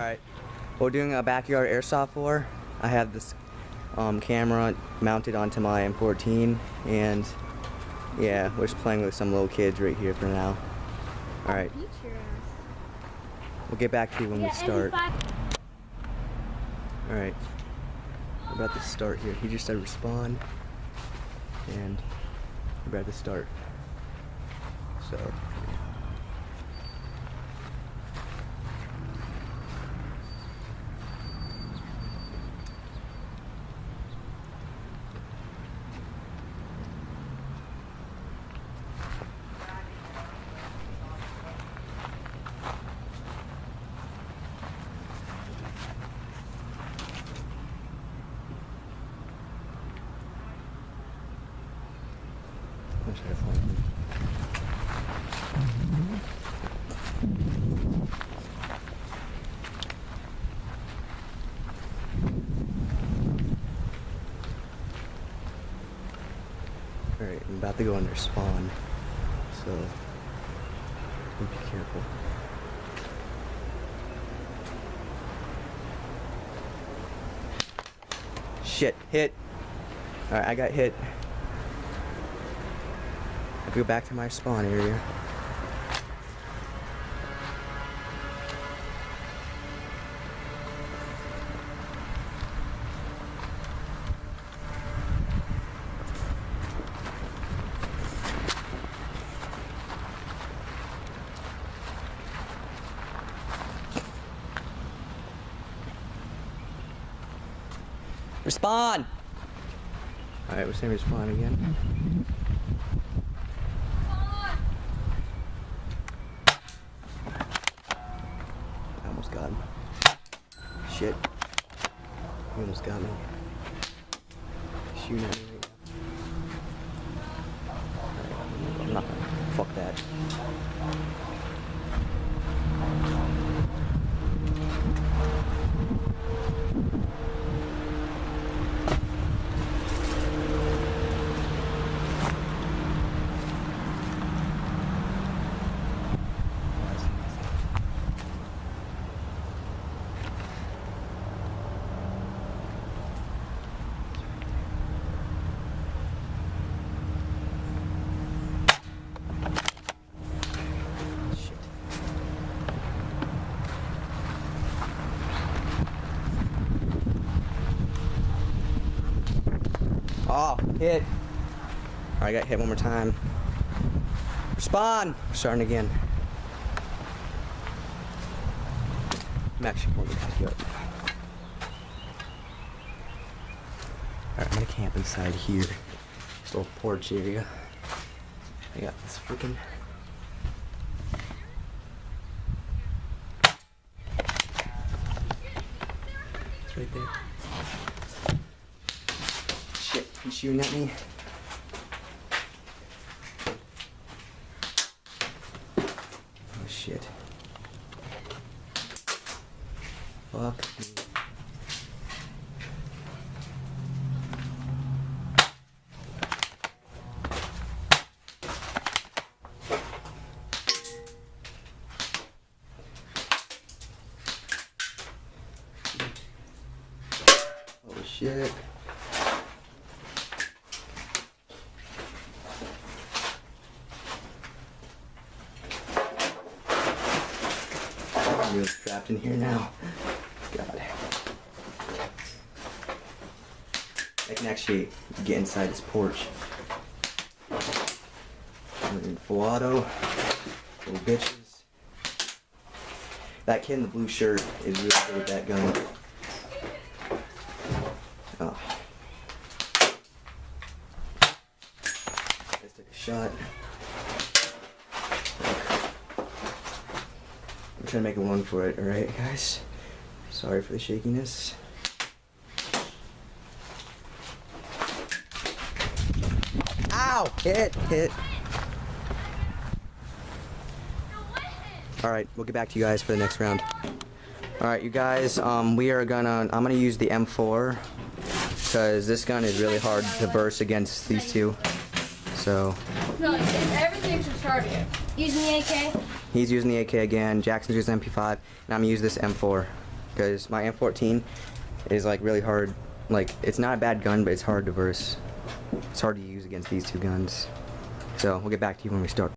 Alright, we're doing a backyard airsoft war. I have this camera mounted onto my M14, and yeah, we're just playing with some little kids right here for now. Alright, we'll get back to you when we start. Alright, we're about to start here. He just said respawn, and we're about to start. So I'm trying to find him. Alright, I'm about to go under spawn, so be careful. Shit, hit. Alright, I got hit. I have to go back to my spawn area. Respawn! Alright, we're saying respawn again. I almost got him. Shit. He almost got me. He's shooting at me right now. I'm not gonna. Fuck that. Oh, hit. Alright, I got hit one more time. Respawn! We're starting again. I'm actually going to back you up. Alright, I'm gonna camp inside here. This little porch area. I got this freaking. It's right there. Shit, he's shooting at me. Oh shit. Fuck me. Oh shit. I'm really trapped in here now. God. I can actually get inside this porch. I'm in full auto. Little bitches. That kid in the blue shirt is really good with that gun. Oh. Let's take a shot. I'm trying to make a run for it, alright guys? Sorry for the shakiness. Ow! Hit! Alright, we'll get back to you guys for the next round. Alright, you guys, I'm gonna use the M4, because this gun is really hard to burst against these two. So. No, everything's retarded. Using the AK? He's using the AK again, Jackson's using MP5, and I'm gonna use this M4. because my M14 is like really hard. Like, it's not a bad gun, but it's hard to verse. It's hard to use against these two guns. So we'll get back to you when we start.